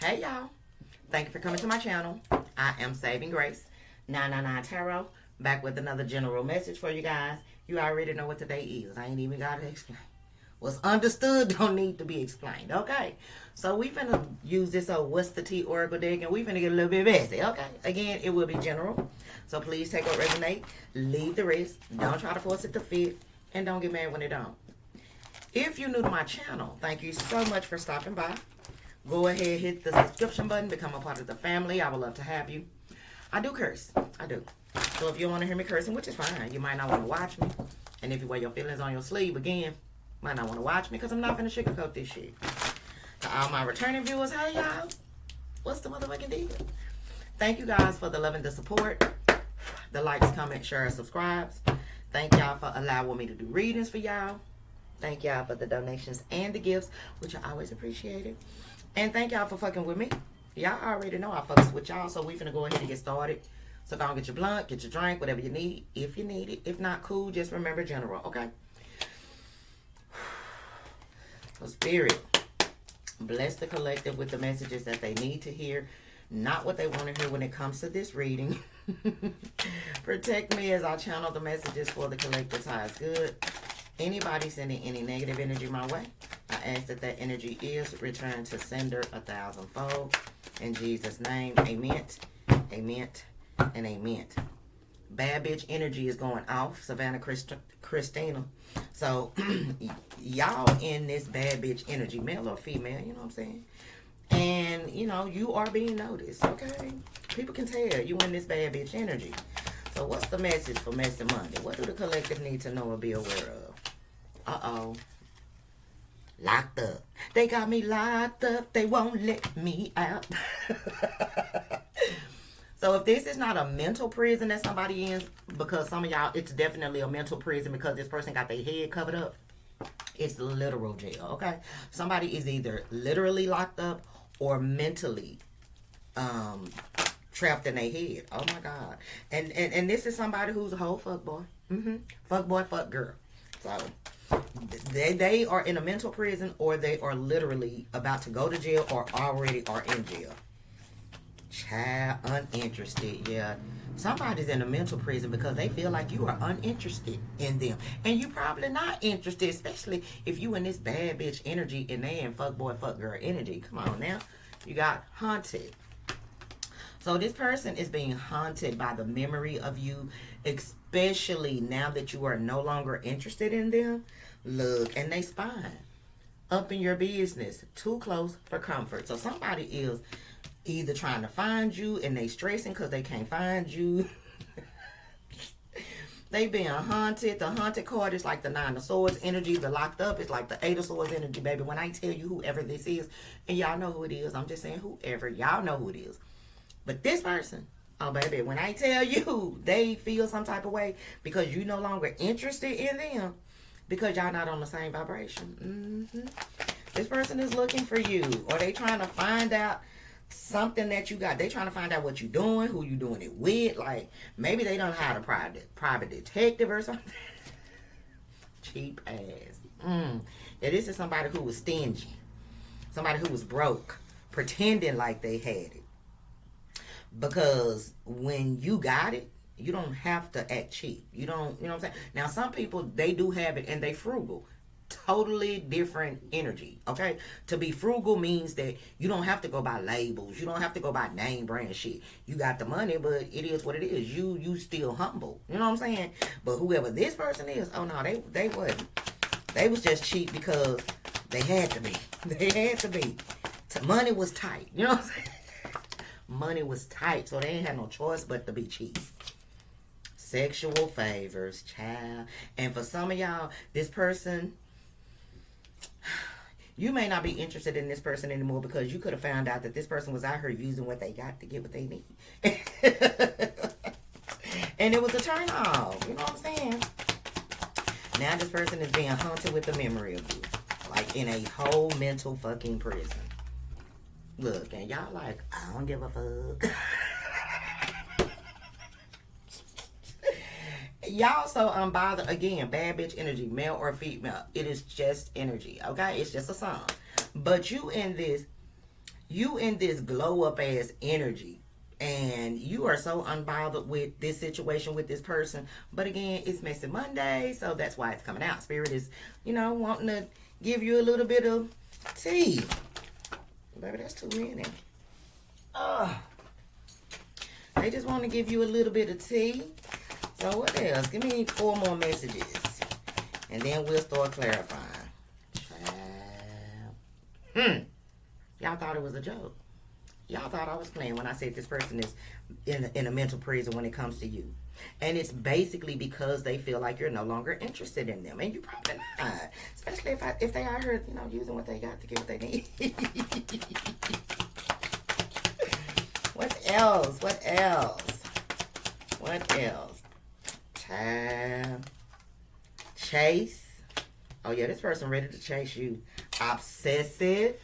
Hey y'all, thank you for coming to my channel. I am Saving Grace 999 Tarot, back with another general message for you guys. You already know what today is. I ain't even gotta explain. What's understood don't need to be explained, okay? So we finna use this what's the tea oracle deck, and we finna get a little bit messy, okay? Again, it will be general, so please take what resonate, leave the rest. Don't try to force it to fit, and don't get mad when it don't. If you're new to my channel, thank you so much for stopping by. Go ahead, hit the subscription button, become a part of the family. I would love to have you. I do curse. I do. So if you don't want to hear me cursing, which is fine, you might not want to watch me. And if you wear your feelings on your sleeve, again, might not want to watch me because I'm not going to sugarcoat this shit. To all my returning viewers, hey y'all. What's the motherfucking deal? Thank you guys for the love and the support. The likes, comments, shares, subscribes. Thank y'all for allowing me to do readings for y'all. Thank y'all for the donations and the gifts, which I always appreciated. And thank y'all for fucking with me. Y'all already know I fucks with y'all, so we finna go ahead and get started. So go and get your blunt, get your drink, whatever you need, if you need it. If not, cool, just remember general, okay? So Spirit, bless the collective with the messages that they need to hear, not what they want to hear when it comes to this reading. Protect me as I channel the messages for the collective's highest good. Anybody sending any negative energy my way, I ask that that energy is returned to sender 1,000-fold. In Jesus' name, amen, amen, and amen. Bad bitch energy is going off, Savannah Christina. So, y'all in this bad bitch energy, male or female, you know what I'm saying? And, you know, you are being noticed, okay? People can tell you in this bad bitch energy. So, what's the message for Messy Monday? What do the collective need to know or be aware of? Uh-oh. Locked up. They got me locked up. They won't let me out. So if this is not a mental prison that somebody is, because some of y'all, it's definitely a mental prison because this person got their head covered up. It's literal jail, okay? Somebody is either literally locked up or mentally trapped in their head. Oh my God. And this is somebody who's a whole fuck boy. Fuck boy, fuck girl. So they are in a mental prison, or they are literally about to go to jail, or already are in jail. Child, uninterested. Yeah, somebody's in a mental prison because they feel like you are uninterested in them, and you probably not interested, especially if you in this bad bitch energy and they in fuck boy, fuck girl energy. Come on now, you got haunted. So this person is being haunted by the memory of you, especially now that you are no longer interested in them. Look, and they spying up in your business, too close for comfort. So somebody is either trying to find you and they stressing because they can't find you. They being haunted. The haunted card is like the 9 of Swords energy. The locked up is like the 8 of Swords energy, baby. When I tell you whoever this is, and y'all know who it is, I'm just saying whoever, y'all know who it is. But this person, oh baby, when I tell you they feel some type of way because you no longer interested in them, because y'all not on the same vibration. This person is looking for you, or they trying to find out something that you got. They trying to find out what you doing, who you doing it with. Like maybe they don't hire a private detective or something. Cheap ass. Yeah, this is somebody who was stingy, somebody who was broke, pretending like they had it. Because when you got it, you don't have to act cheap. You don't, you know what I'm saying? Now, some people, they do have it and they frugal. Totally different energy, okay? To be frugal means that you don't have to go by labels. You don't have to go by name brand shit. You got the money, but it is what it is. You still humble. You know what I'm saying? But whoever this person is, oh no, they wasn't. They was just cheap because they had to be. They had to be. Money was tight. You know what I'm saying? Money was tight, so they ain't had no choice but to be cheap. Sexual favors, child. And for some of y'all, this person, you may not be interested in this person anymore because you could have found out that this person was out here using what they got to get what they need. And it was a turn off. You know what I'm saying? Now this person is being haunted with the memory of you. Like in a whole mental fucking prison. Look, and y'all like, I don't give a fuck. Y'all so unbothered. Again, bad bitch energy, male or female. It is just energy, okay? It's just a song. But you in this, You in this glow up ass energy. And you are so unbothered with this situation with this person. But again, it's Messy Monday, so that's why it's coming out. Spirit is, wanting to give you a little bit of tea. Baby, that's too many. They just want to give you a little bit of tea. So what else? Give me 4 more messages. And then we'll start clarifying. Y'all thought it was a joke. Y'all thought I was playing when I said this person is in a mental prison when it comes to you. And it's basically because they feel like you're no longer interested in them. And you're probably not. Especially if they are here, using what they got to get what they need. What else? What else? What else? Time. Chase. Oh, yeah, this person ready to chase you. Obsessive.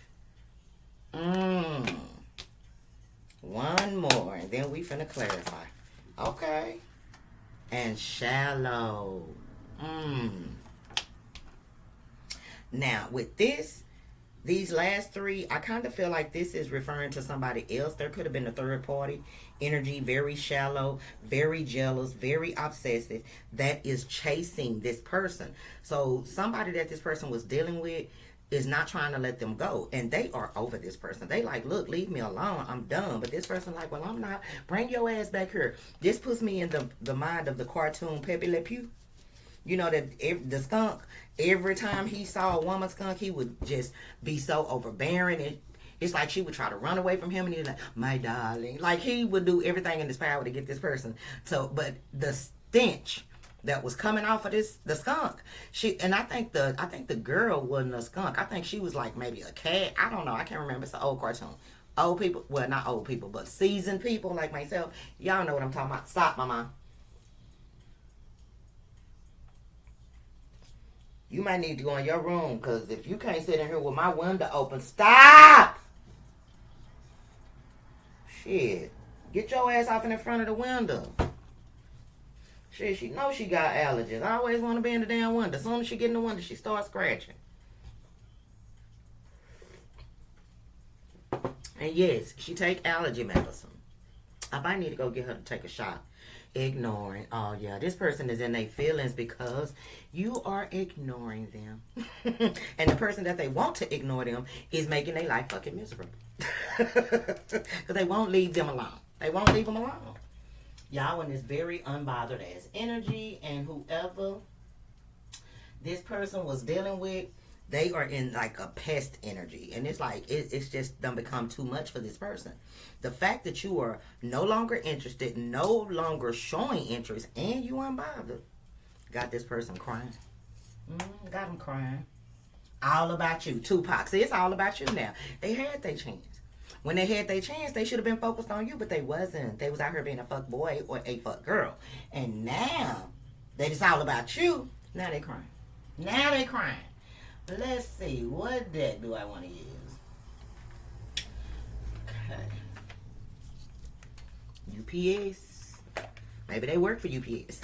One more, and then we finna clarify. Okay. And shallow. Now, with these last 3, I kind of feel like this is referring to somebody else. There could have been a third party energy, very shallow, very jealous, very obsessive, that is chasing this person. So somebody that this person was dealing with is not trying to let them go, and they are over this person. They like, look, leave me alone, I'm done. But this person like, well, I'm not. Bring your ass back here. This puts me in the mind of the cartoon Pepe Le Pew. That the skunk, every time he saw a woman skunk, he would just be so overbearing. It's like she would try to run away from him, and he's like, my darling. Like, he would do everything in his power to get this person. So, but the stench that was coming off of the skunk, I think the girl wasn't a skunk. I think she was like maybe a cat. I don't know. I can't remember. It's an old cartoon. Old people, well, not old people, but seasoned people like myself. Y'all know what I'm talking about. Stop, mama. You might need to go in your room, because if you can't sit in here with my window open, stop! Shit. Get your ass off in the front of the window. Shit, she knows she got allergies. I always want to be in the damn window. As soon as she get in the window, she starts scratching. And yes, she take allergy medicine. I might need to go get her to take a shot. Ignoring. Oh, yeah. This person is in their feelings because you are ignoring them. And the person that they want to ignore them is making their life fucking miserable. Because they won't leave them alone. They won't leave them alone. Y'all in this very unbothered ass energy, and whoever this person was dealing with, they are in like a pest energy. And it's like, it's just done become too much for this person. The fact that you are no longer interested, no longer showing interest, and you unbothered, got this person crying. Got them crying. All about you. Tupac. See, it's all about you now. They had their chance. When they had their chance, they should have been focused on you, but they wasn't. They was out here being a fuck boy or a fuck girl. And now that it's all about you, now they crying. Now they crying. Let's see, what deck do I want to use? Okay. UPS. Maybe they work for UPS.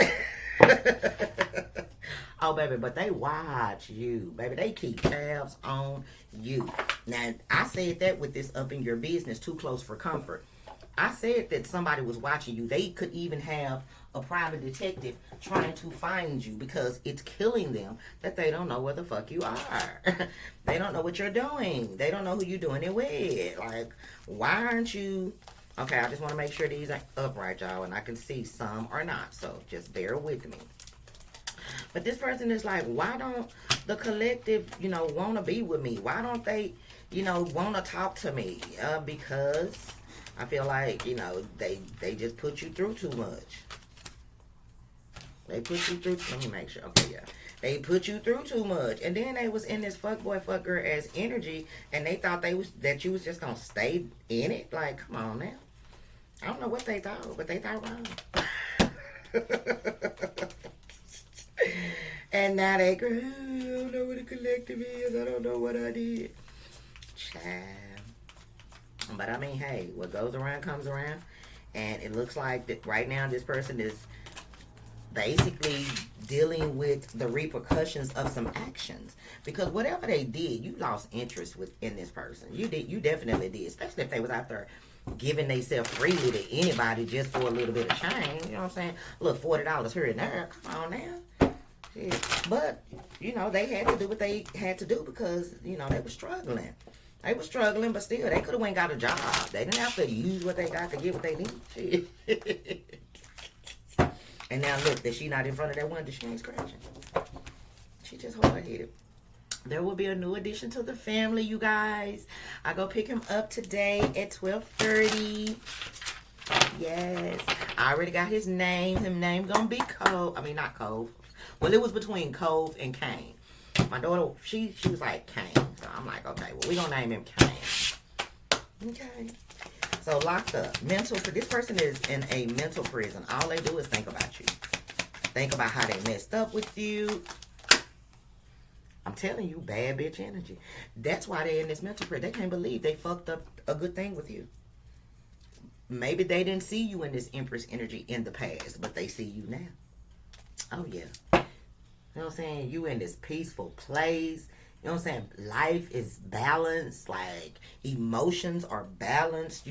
Oh, baby, but they watch you. Baby, they keep tabs on you. Now, I said that with this up in your business, too close for comfort. I said that somebody was watching you. They could even have a private detective trying to find you, because it's killing them that they don't know where the fuck you are. They don't know what you're doing. They don't know who you're doing it with. Like, why aren't you... Okay, I just want to make sure these are upright, y'all, and I can see some or not, so just bear with me. But this person is like, why don't the collective, want to be with me? Why don't they, want to talk to me? Because I feel like, they just put you through too much. They put you through, let me make sure, okay, yeah. They put you through too much. And then they was in this fuckboy, fuckgirl ass energy, and they thought that you was just going to stay in it. Like, come on now. I don't know what they thought, but they thought wrong. And now they go, I don't know what a collective is. I don't know what I did. Child. But I mean, hey, what goes around comes around. And it looks like that right now this person is basically dealing with the repercussions of some actions. Because whatever they did, you lost interest in this person. You definitely did, especially if they was out there giving themselves freely to anybody just for a little bit of change. You know what I'm saying? Look, $40 here and there. Come on now. Shit. But, they had to do what they had to do because, they were struggling. They were struggling, but still, they could have went and got a job. They didn't have to use what they got to get what they need. Shit. And now look, that she not in front of that window, she ain't scratching. She just hard-headed. There will be a new addition to the family, you guys. I go pick him up today at 12:30. Yes. I already got his name. His name gonna be Cove. I mean, not Cove. Well, it was between Cove and Kane. My daughter, she was like Kane. So I'm like, okay, well, we gonna name him Kane. Okay. So locked up. This person is in a mental prison. All they do is think about you. Think about how they messed up with you. I'm telling you, bad bitch energy. That's why they're in this mental prison. They can't believe they fucked up a good thing with you. Maybe they didn't see you in this Empress energy in the past, but they see you now. Oh, yeah. You know what I'm saying? You in this peaceful place. You know what I'm saying? Life is balanced. Like, emotions are balanced.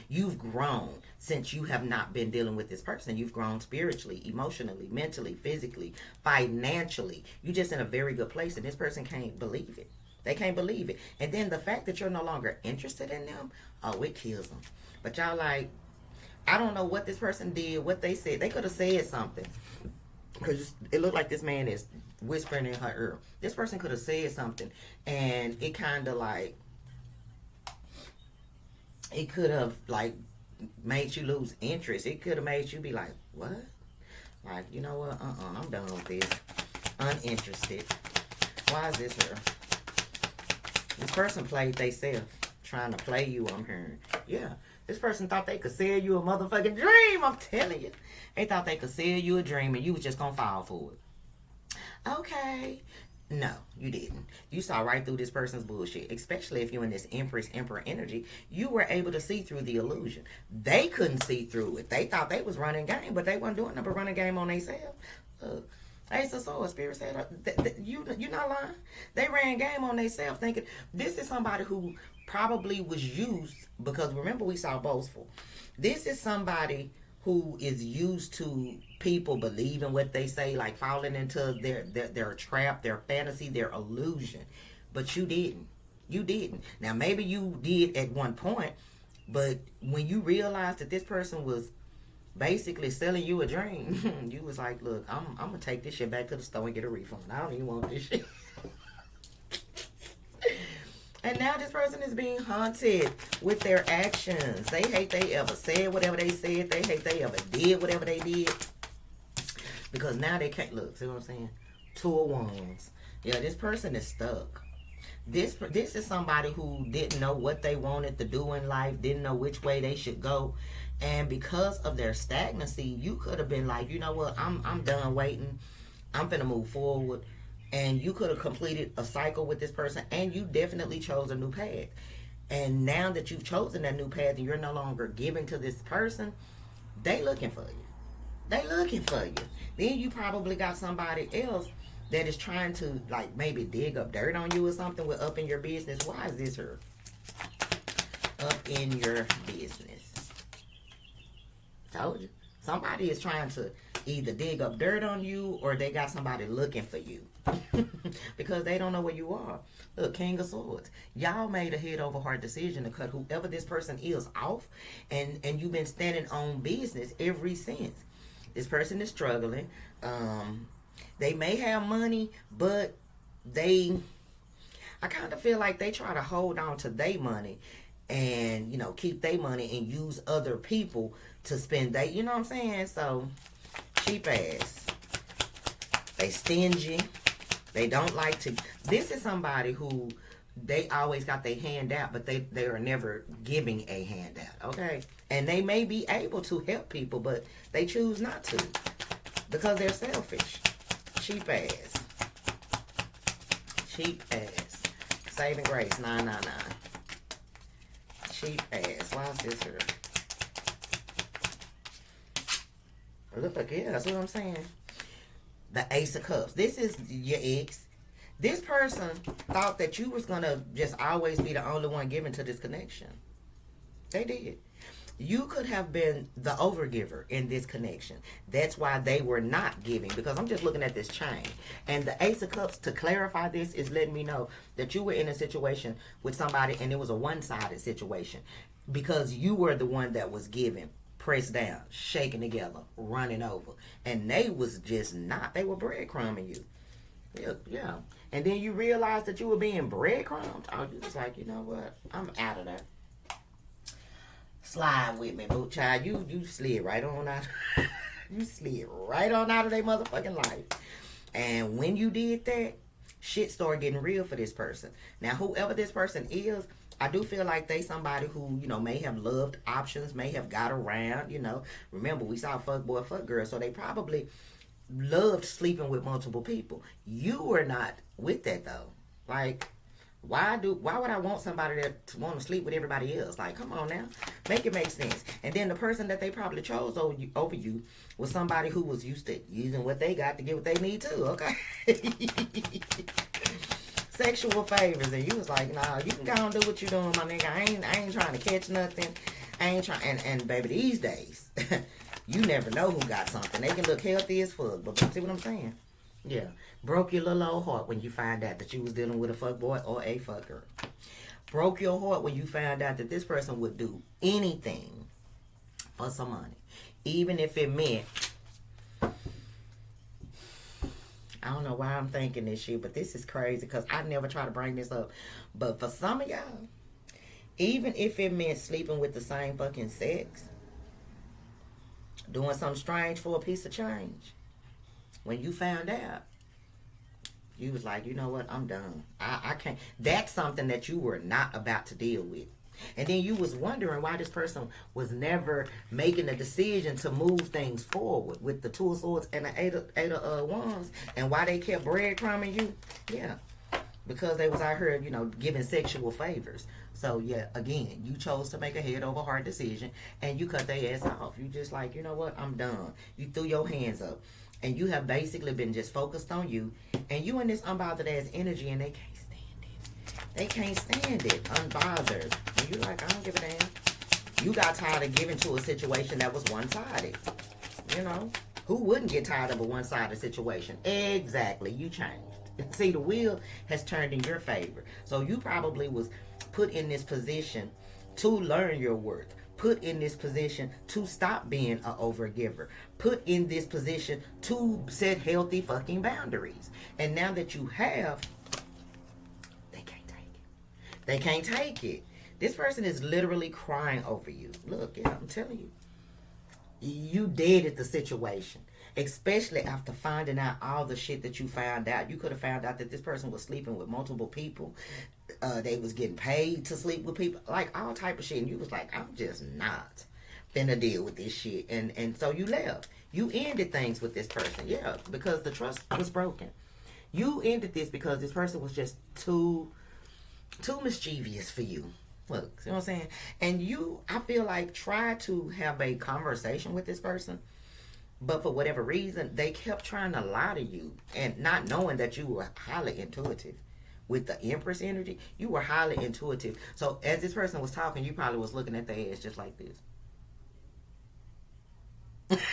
You've grown since you have not been dealing with this person. You've grown spiritually, emotionally, mentally, physically, financially. You're just in a very good place, and this person can't believe it. They can't believe it. And then the fact that you're no longer interested in them, oh, it kills them. But y'all like, I don't know what this person did, what they said. They could have said something. Because it looked like this man is whispering in her ear. This person could have said something, and it kind of like, it could have like made you lose interest. It could have made you be like, what? Like, you know what? I'm done with this. Uninterested. Why is this here? This person played theyself, trying to play you, I'm hearing. Yeah. This person thought they could sell you a motherfucking dream. I'm telling you. They thought they could sell you a dream and you was just going to fall for it. Okay. No, you didn't. You saw right through this person's bullshit. Especially if you're in this Emperor energy. You were able to see through the illusion. They couldn't see through it. They thought they was running game, but they wasn't doing nothing but running game on themselves. Look. Ace of Swords, Spirit said, you're not lying. They ran game on themselves thinking this is somebody who probably was used, because remember we saw boastful. This is somebody who is used to people believing what they say, like falling into their trap, their fantasy, their illusion. But you didn't. You didn't. Now maybe you did at one point, but when you realized that this person was basically selling you a dream, you was like, look, I'm gonna take this shit back to the store and get a refund. I don't even want this shit. And now this person is being haunted with their actions. They hate they ever said whatever they said. They hate they ever did whatever they did. Because now they can't, look, see what I'm saying? Two of Wands. Yeah, this person is stuck. This is somebody who didn't know what they wanted to do in life, didn't know which way they should go. And because of their stagnancy, you could have been like, you know what, I'm done waiting. I'm finna move forward. And you could have completed a cycle with this person, and you definitely chose a new path. And now that you've chosen that new path and you're no longer giving to this person, they looking for you. They looking for you. Then you probably got somebody else that is trying to like maybe dig up dirt on you or something with up in your business. Why is this here? Up in your business. Told you. Somebody is trying to either dig up dirt on you or they got somebody looking for you. Because they don't know where you are. Look, King of Swords. Y'all made a head over heart decision to cut whoever this person is off. And you've been standing on business ever since. This person is struggling. They may have money, but I kind of feel like they try to hold on to their money and, you know, keep their money and use other people to spend they, you know what I'm saying? So, cheap ass. They stingy. They don't like to. This is somebody who they always got their hand out, but they are never giving a handout, okay? And they may be able to help people, but they choose not to because they're selfish. Cheap ass. Cheap ass. Saving Grace, 999. Cheap ass. Why is this here? Look, yeah, that's what I'm saying. The Ace of Cups. This is your ex. This person thought that you was going to just always be the only one given to this connection. They did. You could have been the overgiver in this connection. That's why they were not giving. Because I'm just looking at this chain. And the Ace of Cups, to clarify this, is letting me know that you were in a situation with somebody and it was a one-sided situation. Because you were the one that was giving, pressed down, shaking together, running over. And they was just not. They were breadcrumbing you. Yeah. And then you realized that you were being breadcrumbed. Oh, you was like, you know what? I'm out of there. Slide with me, boo child. You slid right on out. You slid right on out of their motherfucking life. And when you did that, shit started getting real for this person. Now, whoever this person is, I do feel like they somebody who, you know, may have loved options, may have got around, you know. Remember, we saw fuck boy, fuck girl, so they probably loved sleeping with multiple people. You were not with that, though. Like, why would I want somebody that want to sleep with everybody else? Like, come on now. Make it make sense. And then the person that they probably chose over you was somebody who was used to using what they got to get what they need too, okay? Sexual favors. And you was like, nah, you can go and do what you doing, my nigga. I ain't trying to catch nothing. I ain't trying. And baby, these days, you never know who got something. They can look healthy as fuck. But see what I'm saying? Yeah. Broke your little old heart when you find out that you was dealing with a fuck boy or a fucker. Broke your heart when you found out that this person would do anything for some money. Even if it meant, I don't know why I'm thinking this shit, but this is crazy because I never try to bring this up. But for some of y'all, even if it meant sleeping with the same fucking sex, doing something strange for a piece of change, when you found out, you was like, you know what, I'm done. I can't. That's something that you were not about to deal with. And then you was wondering why this person was never making a decision to move things forward with the Two of Swords and the Eight of Wands, and why they kept breadcrumbing you. Yeah, because they was out here, you know, giving sexual favors. So yeah, again, you chose to make a head over heart decision, and you cut their ass off. You just like, you know what, I'm done. You threw your hands up. And you have basically been just focused on you. And you in this unbothered ass energy, and they can't stand it. They can't stand it. Unbothered. And you're like, I don't give a damn. You got tired of giving to a situation that was one-sided. You know? Who wouldn't get tired of a one-sided situation? Exactly. You changed. See, the wheel has turned in your favor. So you probably was put in this position to learn your worth. Put in this position to stop being an overgiver. Put in this position to set healthy fucking boundaries. And now that you have, they can't take it. They can't take it. This person is literally crying over you. Look, yeah, I'm telling you. You dead at the situation. Especially after finding out all the shit that you found out. You could have found out that this person was sleeping with multiple people. They was getting paid to sleep with people. Like all type of shit. And you was like, I'm just not finna deal with this shit. And so you left. You ended things with this person. Yeah, because the trust was broken. You ended this because this person was just too mischievous for you. Look, see what I'm saying? And you, I feel like, try to have a conversation with this person. But for whatever reason, they kept trying to lie to you. And not knowing that you were highly intuitive. With the Empress energy, you were highly intuitive. So as this person was talking, you probably was looking at their ass just like this.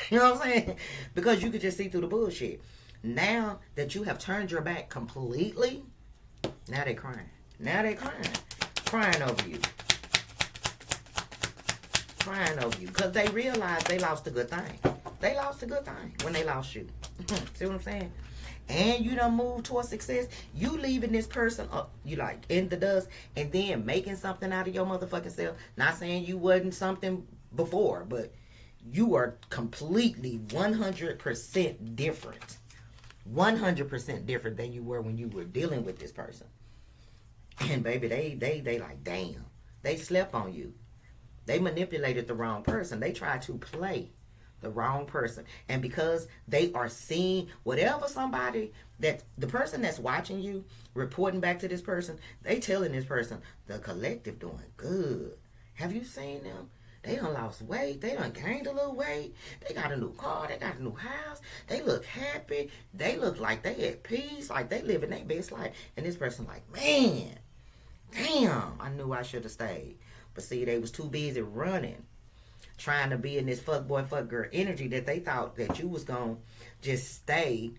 You know what I'm saying? Because you could just see through the bullshit. Now that you have turned your back completely, now they crying. Now they crying. Crying over you. Crying over you. Because they realized they lost a good thing. They lost a good thing when they lost you. See what I'm saying? And you done move towards success. You leaving this person up, you like in the dust, and then making something out of your motherfucking self. Not saying you wasn't something before, but you are completely 100% different. 100% different than you were when you were dealing with this person. And baby, they like, damn. They slept on you. They manipulated the wrong person. They tried to play the wrong person. And because they are seeing whatever somebody, that the person that's watching you, reporting back to this person, they telling this person, the collective doing good. Have you seen them? They done lost weight. They done gained a little weight. They got a new car. They got a new house. They look happy. They look like they at peace. Like they living their best life. And this person like, man, damn, I knew I should have stayed. But see, they was too busy running, trying to be in this fuck boy, fuck girl energy that they thought that you was going to just stay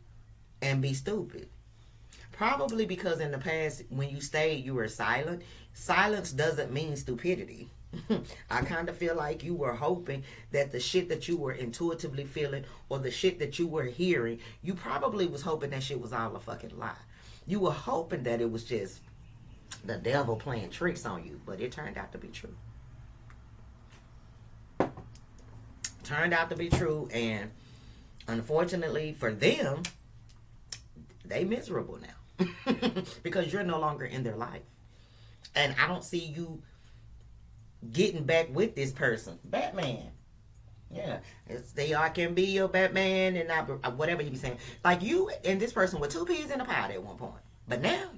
and be stupid. Probably because in the past, when you stayed, you were silent. Silence doesn't mean stupidity. I kind of feel like you were hoping that the shit that you were intuitively feeling or the shit that you were hearing, you probably was hoping that shit was all a fucking lie. You were hoping that it was just the devil playing tricks on you, but it turned out to be true. Turned out to be true, and unfortunately for them, they miserable now because you're no longer in their life. And I don't see you getting back with this person. Batman. Yeah. I can be your Batman and whatever you be saying. Like you and this person were two peas in a pod at one point. But now,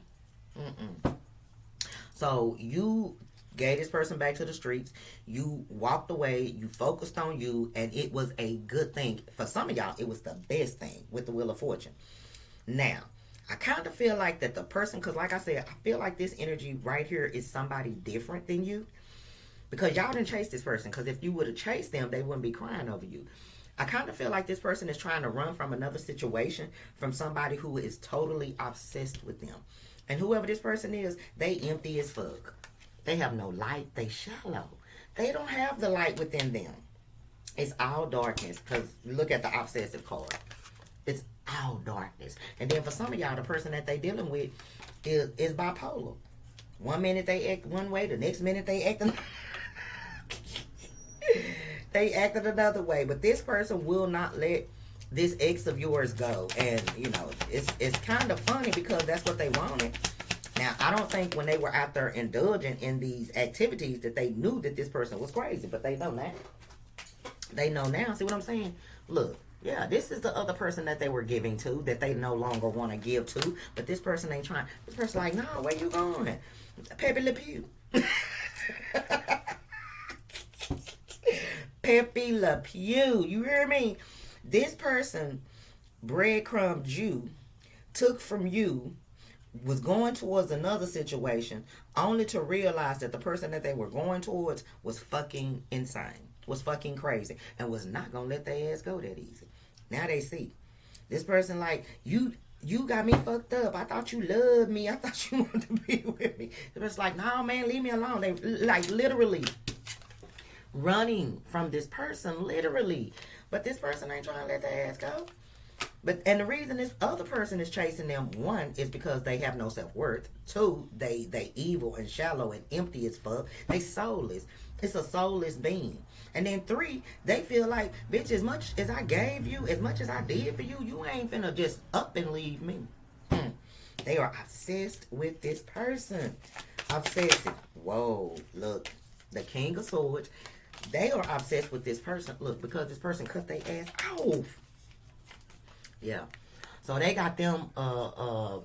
So you gave this person back to the streets. You walked away. You focused on you. And it was a good thing. For some of y'all, it was the best thing with the Wheel of Fortune. Now, I kind of feel like that the person, because like I said, I feel like this energy right here is somebody different than you. Because y'all didn't chase this person. Because if you would have chased them, they wouldn't be crying over you. I kind of feel like this person is trying to run from another situation, from somebody who is totally obsessed with them. And whoever this person is, they empty as fuck. They have no light. They shallow. They don't have the light within them. It's all darkness. Because look at the obsessive card. It's all darkness. And then for some of y'all, the person that they dealing with is bipolar. 1 minute they act one way, the next minute they act they acted another way. But this person will not let this ex of yours go. And you know, it's kind of funny because that's what they wanted. Now, I don't think when they were out there indulging in these activities that they knew that this person was crazy, but they know now. They know now. See what I'm saying? Look. Yeah, this is the other person that they were giving to, that they no longer want to give to. But this person ain't trying. This person like, no, where you going? Pepe Le Pew. Pepe Le Pew. You hear me? This person breadcrumbed you, took from you, was going towards another situation, only to realize that the person that they were going towards was fucking insane, was fucking crazy, and was not going to let their ass go that easy. Now they see. This person like, you got me fucked up. I thought you loved me. I thought you wanted to be with me. The person's like, no, man, leave me alone. They like literally running from this person, literally. But this person ain't trying to let their ass go. And the reason this other person is chasing them, one, is because they have no self-worth. Two, they evil and shallow and empty as fuck. They soulless. It's a soulless being. And then three, they feel like, bitch, as much as I gave you, as much as I did for you, you ain't finna just up and leave me. They are obsessed with this person. Obsessive. Whoa, look. The King of Swords. They are obsessed with this person. Look, because this person cut their ass off. Yeah. So they got them a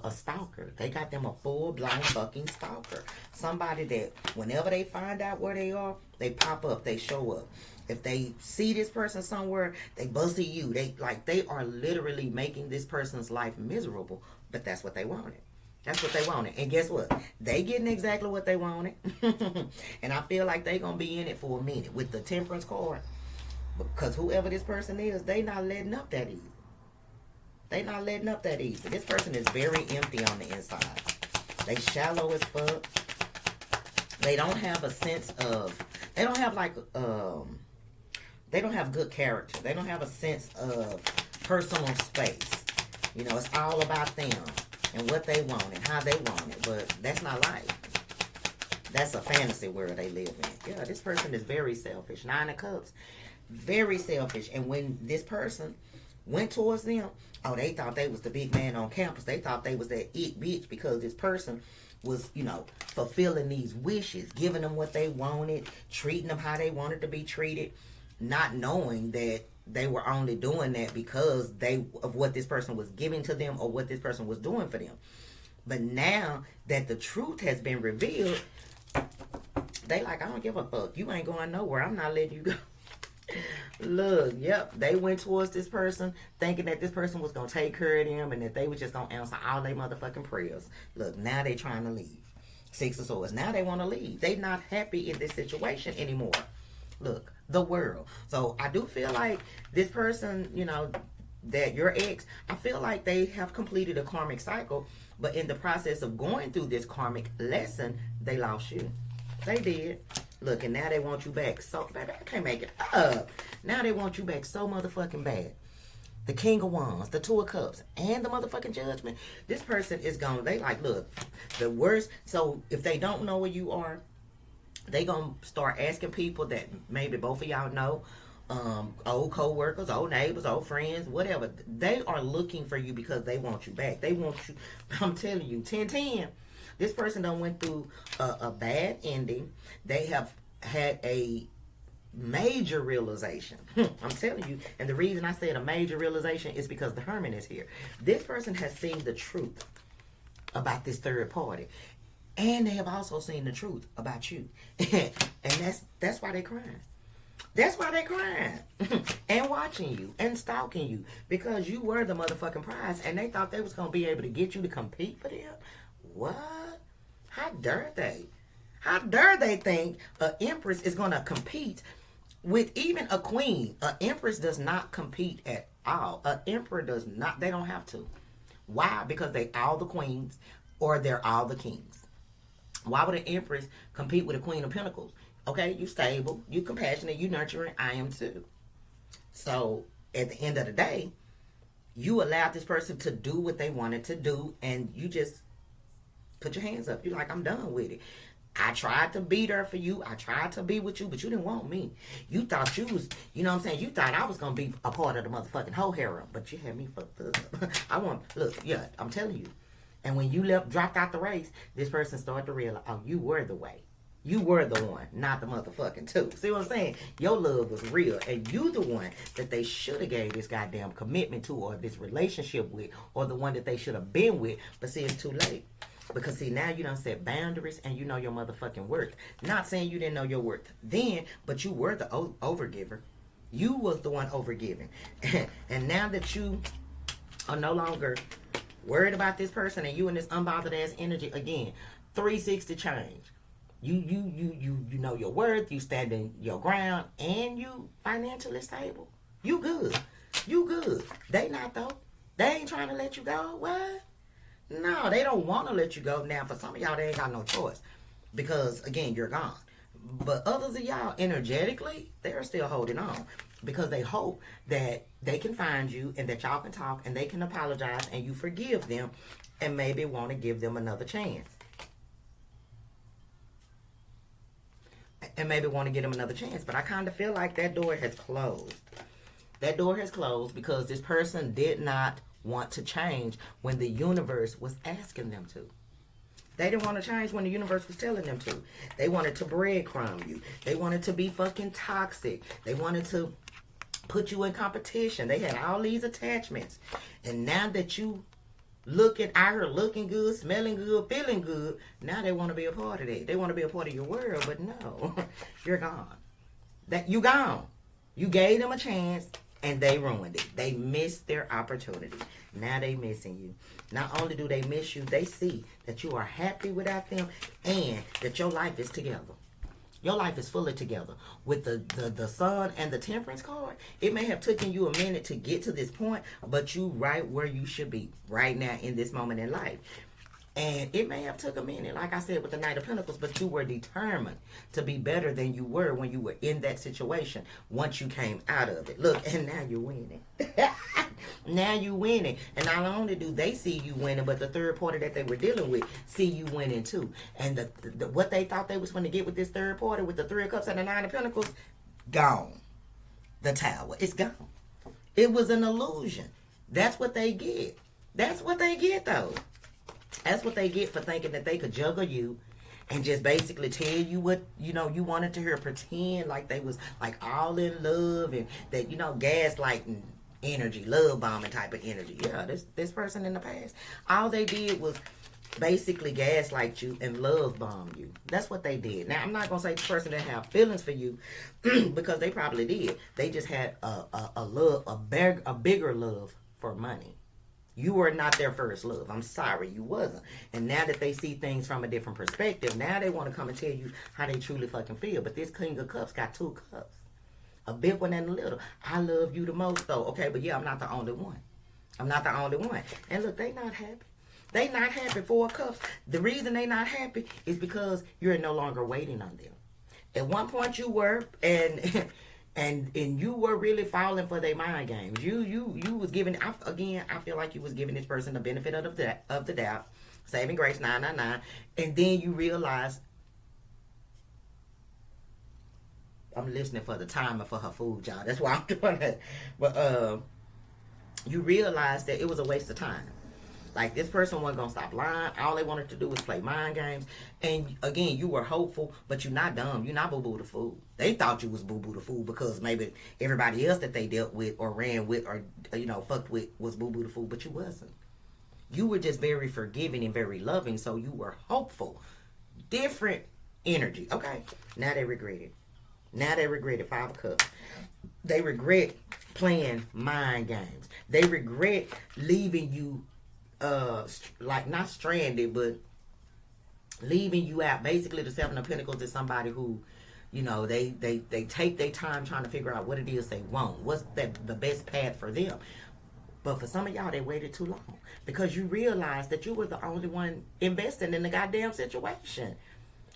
stalker. They got them a full-blown fucking stalker. Somebody that whenever they find out where they are, they pop up, they show up. If they see this person somewhere, they bust at you. They are literally making this person's life miserable. But that's what they wanted. That's what they wanted. And guess what? They getting exactly what they wanted. And I feel like they gonna be in it for a minute with the Temperance card. Because whoever this person is, they not letting up that easy. They not letting up that easy. This person is very empty on the inside. They shallow as fuck. They don't have a sense of, they don't have like, they don't have good character. They don't have a sense of personal space. You know, it's all about them and what they want and how they want it. But that's not life. That's a fantasy world they live in. Yeah, this person is very selfish. 9 of Cups. Very selfish. And when this person went towards them, oh, they thought they was the big man on campus. They thought they was that it bitch because this person was, you know, fulfilling these wishes, giving them what they wanted, treating them how they wanted to be treated, not knowing that they were only doing that because of what this person was giving to them or what this person was doing for them. But now that the truth has been revealed, They like, I don't give a fuck. You ain't going nowhere. I'm not letting you go. Look, yep, they went towards this person thinking that this person was going to take care of them and that they were just going to answer all their motherfucking prayers. Look, now they trying to leave. Six of Swords. Now they want to leave. They not happy in this situation anymore. Look, the world. So I do feel like this person, you know, that your ex, I feel like they have completed a karmic cycle, but in the process of going through this karmic lesson, they lost you. They did. Look, and now they want you back. So, baby, I can't make it up. Now they want you back so motherfucking bad. The King of Wands, the Two of Cups, and the motherfucking Judgment. This person is gone. They like, look, the worst. So if they don't know where you are, they gonna start asking people that maybe both of y'all know, old co-workers, old neighbors, old friends, whatever. They are looking for you because they want you back. They want you. I'm telling you, 10-10. This person done went through a bad ending. They have had a major realization. I'm telling you. And the reason I said a major realization is because the Hermit is here. This person has seen the truth about this third party. And they have also seen the truth about you. And that's why they're crying. That's why they're crying. And watching you and stalking you. Because you were the motherfucking prize. And they thought they was going to be able to get you to compete for them. What? How dare they? How dare they think an empress is going to compete with even a queen? An empress does not compete at all. An emperor does not. They don't have to. Why? Because they all the queens or they're all the kings. Why would an empress compete with a queen of pentacles? Okay, you stable, you compassionate, you nurturing. I am too. So at the end of the day, you allowed this person to do what they wanted to do, and you just put your hands up. You're like, I'm done with it. I tried to be there for you. I tried to be with you, but you didn't want me. You thought you was, you know what I'm saying? You thought I was going to be a part of the motherfucking whole harem, but you had me fucked up. Look, yeah, I'm telling you. And when you dropped out the race, this person started to realize, oh, you were the way. You were the one, not the motherfucking two. See what I'm saying? Your love was real, and you the one that they should have gave this goddamn commitment to, or this relationship with, or the one that they should have been with. But see, it's too late. Because see, now you done set boundaries and you know your motherfucking worth. Not saying you didn't know your worth then, but you were the overgiver. You was the one overgiving. And now that you are no longer worried about this person and you in this unbothered ass energy, again, 360 change. You know your worth, you standing your ground, and you financially stable. You good. You good. They not though. They ain't trying to let you go. What? No, they don't want to let you go. Now, for some of y'all, they ain't got no choice. Because, again, you're gone. But others of y'all, energetically, they're still holding on. Because they hope that they can find you and that y'all can talk and they can apologize and you forgive them and maybe want to give them another chance. And maybe want to give them another chance. But I kind of feel like that door has closed. That door has closed because this person did not want to change when the universe was asking them to. They didn't want to change when the universe was telling them to. They wanted to breadcrumb you. They wanted to be fucking toxic. They wanted to put you in competition. They had all these attachments. And now that you looking good, smelling good, feeling good, now they want to be a part of that. They want to be a part of your world, but no, you're gone. You gone. You gave them a chance. And they ruined it. They missed their opportunity. Now they missing you. Not only do they miss you, they see that you are happy without them and that your life is together. Your life is fully together. With the Sun and the Temperance card, it may have taken you a minute to get to this point, but you right where you should be right now in this moment in life. And it may have took a minute, like I said, with the Knight of Pentacles, but you were determined to be better than you were when you were in that situation once you came out of it. Look, and now you're winning. Now you're winning. And not only do they see you winning, but the third party that they were dealing with see you winning too. And what they thought they was going to get with this third party, with the Three of Cups and the Nine of Pentacles, gone. The Tower, it's gone. It was an illusion. That's what they get. That's what they get, though. That's what they get for thinking that they could juggle you and just basically tell you what, you know, you wanted to hear. Pretend like they was like all in love and that, you know, gaslighting energy, love bombing type of energy. Yeah, this person in the past, all they did was basically gaslight you and love bomb you. That's what they did. Now, I'm not going to say the person didn't have feelings for you because they probably did. They just had a bigger love for money. You were not their first love. I'm sorry, you wasn't. And now that they see things from a different perspective, now they want to come and tell you how they truly fucking feel. But this King of Cups got 2 cups. A big one and a little. I love you the most, though. Okay, but yeah, I'm not the only one. I'm not the only one. And look, they not happy. They not happy. 4 cups. The reason they not happy is because you're no longer waiting on them. At one point you were, and you were really falling for their mind games. You was giving, I feel like you was giving this person the benefit of the doubt. Saving grace 999. And then you realize, I'm listening for the timer for her food, y'all. That's why I'm doing that. But you realize that it was a waste of time. Like, this person wasn't going to stop lying. All they wanted to do was play mind games. And, again, you were hopeful, but you're not dumb. You're not boo-boo the fool. They thought you was boo-boo the fool because maybe everybody else that they dealt with or ran with or, fucked with was boo-boo the fool, but you wasn't. You were just very forgiving and very loving, so you were hopeful. Different energy. Okay, now they regret it. Now they regret it. 5 of Cups. They regret playing mind games. They regret leaving you like not stranded, but leaving you out. Basically, the 7 of Pentacles is somebody who, they take their time trying to figure out what it is they want. What's the best path for them. But for some of y'all, they waited too long because you realized that you were the only one investing in the goddamn situation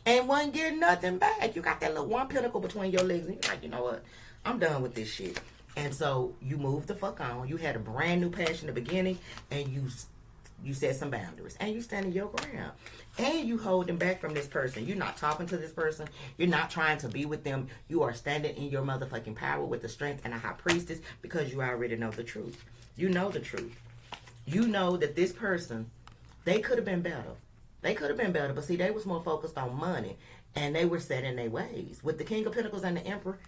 and wasn't getting nothing back. You got that little 1 pentacle between your legs and you're like, you know what? I'm done with this shit. And so you moved the fuck on. You had a brand new passion in the beginning and you set some boundaries and you standing your ground and you holding back from this person. You're not talking to this person. You're not trying to be with them. You are standing in your motherfucking power with the strength and a high priestess because you already know the truth. You know the truth. You know that this person, they could have been better. They could have been better, but see, they was more focused on money and they were set in their ways. With the King of Pentacles and the Emperor,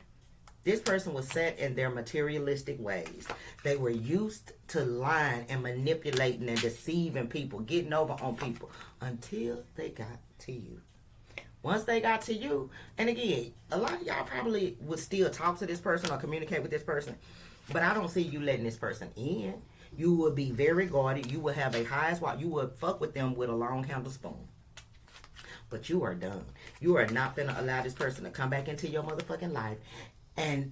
this person was set in their materialistic ways. They were used to lying and manipulating and deceiving people, getting over on people until they got to you. Once they got to you, and again, a lot of y'all probably would still talk to this person or communicate with this person, but I don't see you letting this person in. You would be very guarded. You would have a highest watch. You would fuck with them with a long handle spoon. But you are done. You are not finna allow this person to come back into your motherfucking life and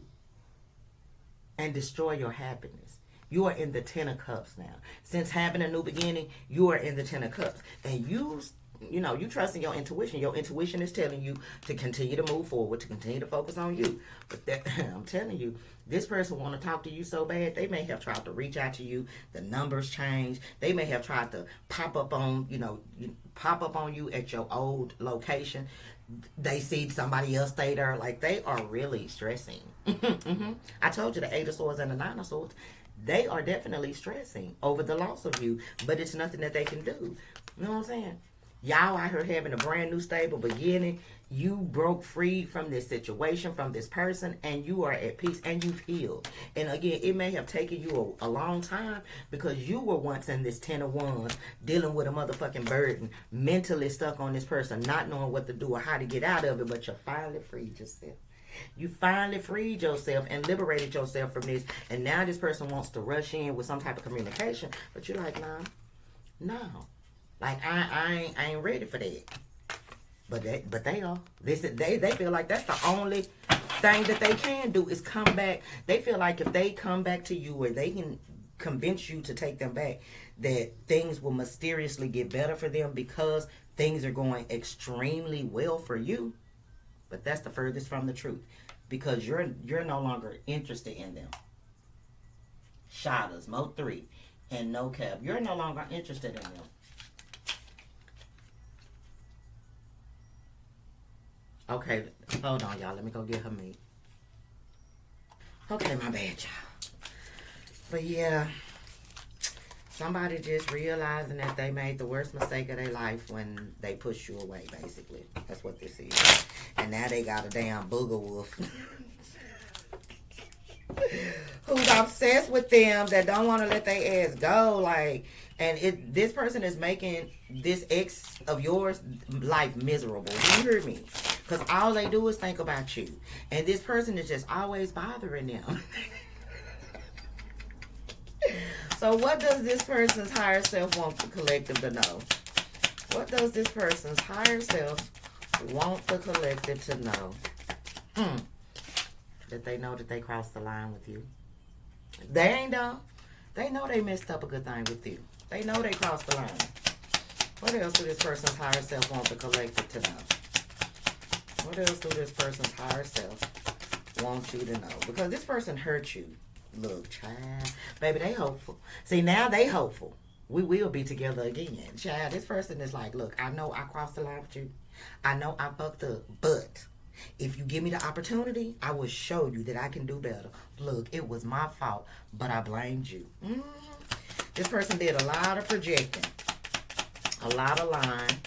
destroy your happiness. You are in the 10 of Cups now. Since having a new beginning, you are in the 10 of Cups. And you trust in your intuition. Your intuition is telling you to continue to move forward, to continue to focus on you. But I'm telling you, this person want to talk to you so bad, they may have tried to reach out to you. The numbers change. They may have tried to pop up on you at your old location. They see somebody else stay there. Like, they are really stressing. I told you the 8 of Swords and the 9 of Swords. They are definitely stressing over the loss of you, but it's nothing that they can do. You know what I'm saying? Y'all out here having a brand new stable beginning. You broke free from this situation, from this person, and you are at peace and you've healed. And again, it may have taken you a long time because you were once in this 10 of Wands dealing with a motherfucking burden, mentally stuck on this person, not knowing what to do or how to get out of it, but you finally freed yourself. You finally freed yourself and liberated yourself from this. And now this person wants to rush in with some type of communication, but you're like, no. Like, I ain't ready for that. But they are. They feel like that's the only thing that they can do is come back. They feel like if they come back to you or they can convince you to take them back, that things will mysteriously get better for them because things are going extremely well for you. But that's the furthest from the truth because you're no longer interested in them. Shadows, Mo 3, and no cap. You're no longer interested in them. Okay, hold on, y'all. Let me go get her meat. Okay, my bad, y'all. But yeah, somebody just realizing that they made the worst mistake of their life when they pushed you away, basically. That's what this is. And now they got a damn booger wolf who's obsessed with them that don't want to let their ass go. Like, And this person is making this ex of yours life miserable. Do you hear me? Because all they do is think about you. And this person is just always bothering them. So what does this person's higher self want the collective to know? What does this person's higher self want the collective to know? That they know that they crossed the line with you. They ain't dumb. They know they messed up a good thing with you. They know they crossed the line. What else do this person's higher self want the collective to know? What else do this person's higher self want you to know? Because this person hurt you. Look, child. Baby, they hopeful. See, now they hopeful. We will be together again. Child, this person is like, look, I know I crossed the line with you. I know I fucked up. But if you give me the opportunity, I will show you that I can do better. Look, it was my fault, but I blamed you. This person did a lot of projecting. A lot of lying.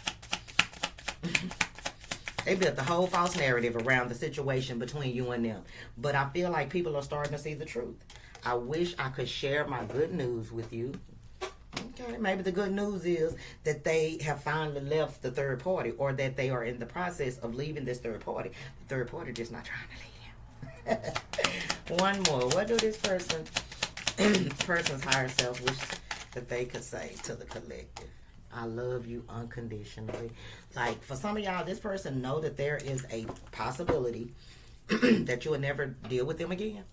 They built the whole false narrative around the situation between you and them. But I feel like people are starting to see the truth. I wish I could share my good news with you. Okay, maybe the good news is that they have finally left the third party, or that they are in the process of leaving this third party. The third party just not trying to leave. One more. What do this person's higher self wish that they could say to the collective? I love you unconditionally. Like, for some of y'all, this person know that there is a possibility that you will never deal with them again.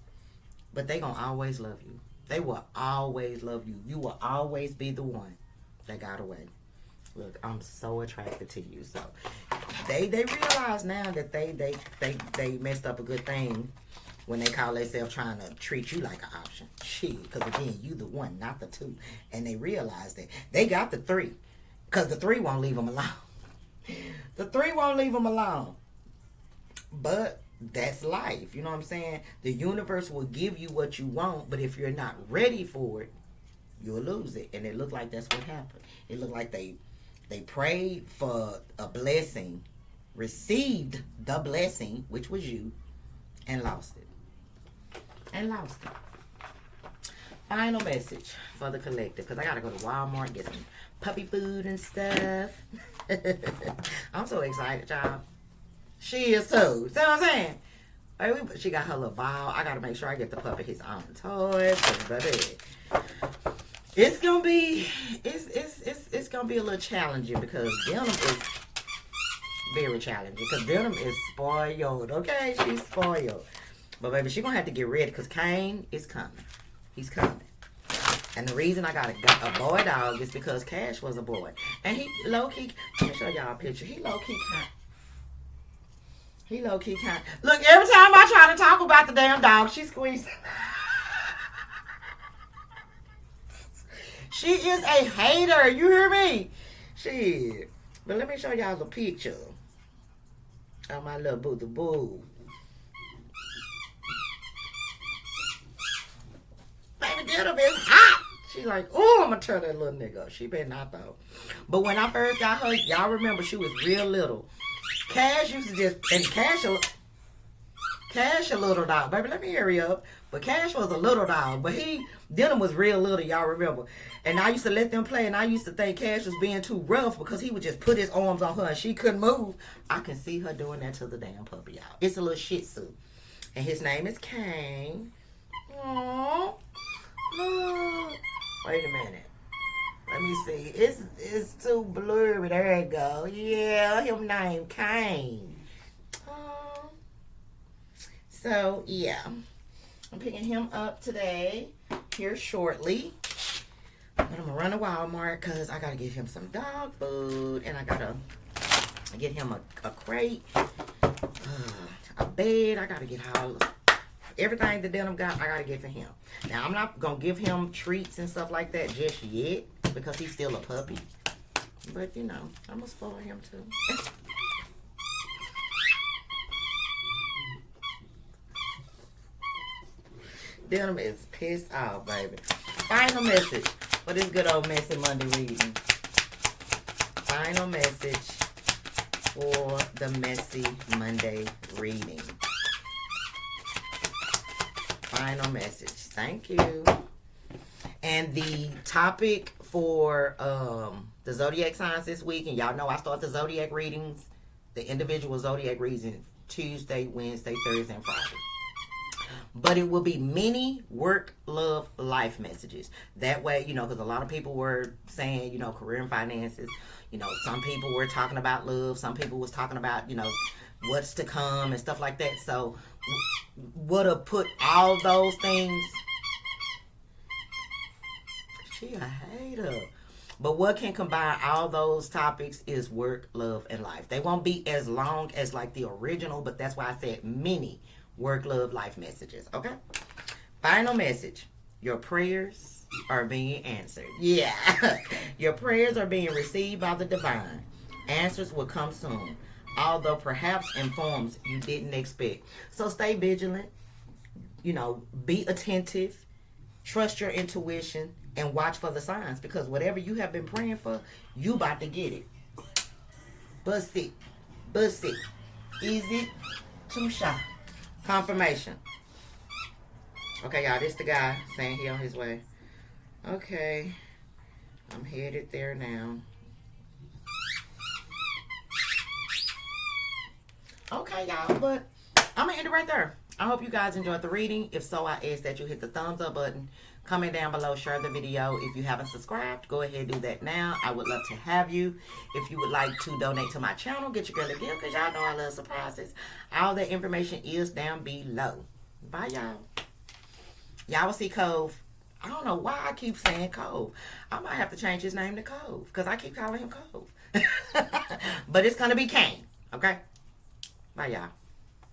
But they gonna always love you. They will always love you. You will always be the one that got away. Look, I'm so attracted to you. So they realize now that they messed up a good thing when they call themselves trying to treat you like an option. Shit, because again, you the one, not the two. And they realize that they got the three, because the three won't leave them alone. The three won't leave them alone. But that's life. You know what I'm saying? The universe will give you what you want, but if you're not ready for it, you'll lose it. And it looked like that's what happened. It looked like they prayed for a blessing, received the blessing, which was you, and lost it. Final message for the collective, because I gotta go to Walmart and get some puppy food and stuff. I'm so excited, y'all. She is too. See what I'm saying? She got her little ball. I gotta make sure I get the puppy his own toys. It's gonna be a little challenging, because Denim is very challenging. Because Denim is spoiled. Okay, she's spoiled. But baby, she gonna have to get ready, because Kane is coming. He's coming. And the reason I got a boy dog is because Cash was a boy. And he low-key, let me show y'all a picture. He low-key kind. Look, every time I try to talk about the damn dog, she squeezes. She is a hater. You hear me? Shit. But let me show y'all the picture of my little boo-the-boo. Baby, Denim is hot. She like, oh, I'm going to turn that little nigga up. She better not, though. But when I first got her, y'all remember she was real little. Cash used to just, and Cash a little dog. Baby, let me hurry up. But Cash was a little dog. But Denim was real little, y'all remember. And I used to let them play, and I used to think Cash was being too rough, because he would just put his arms on her and she couldn't move. I can see her doing that to the damn puppy, y'all. It's a little Shih Tzu. And his name is Kane. Aww. Look. Wait a minute. Let me see. It's too blurry. There you go. Yeah, him named Kane. So, yeah. I'm picking him up today, here shortly. But I'm going to run to Walmart, because I got to get him some dog food. And I got to get him a crate, a bed. I got to get everything that Denim got, I got to get for him. Now, I'm not going to give him treats and stuff like that just yet, because he's still a puppy. But, you know, I'm going to spoil him too. Denim is pissed off, baby. Final message for this good old Messy Monday reading. Final message for the Messy Monday reading. Final message. Thank you. And the topic for the zodiac signs this week, and y'all know I start the zodiac readings, the individual zodiac readings, Tuesday, Wednesday, Thursday, and Friday. But it will be many work, love, life messages. That way, because a lot of people were saying, career and finances. Some people were talking about love. Some people was talking about, what's to come and stuff like that. So, would have put all those things. She a hater. But what can combine all those topics is work, love, and life. They won't be as long as like the original, but that's why I said many work, love, life messages. Okay? Final message. Your prayers are being answered. Yeah. Your prayers are being received by the divine. Answers will come soon, although perhaps in forms you didn't expect. So stay vigilant. Be attentive. Trust your intuition. And watch for the signs, because whatever you have been praying for, you about to get it. Bussy. Easy to shop. Confirmation. Okay, y'all, this the guy saying he on his way. Okay. I'm headed there now. Okay, y'all, but I'm going to end it right there. I hope you guys enjoyed the reading. If so, I ask that you hit the thumbs up button. Comment down below, share the video. If you haven't subscribed, go ahead and do that now. I would love to have you. If you would like to donate to my channel, get your girl a gift, because y'all know I love surprises. All that information is down below. Bye, y'all. Y'all will see Cove. I don't know why I keep saying Cove. I might have to change his name to Cove, because I keep calling him Cove. But it's going to be Kane, okay? Bye, y'all.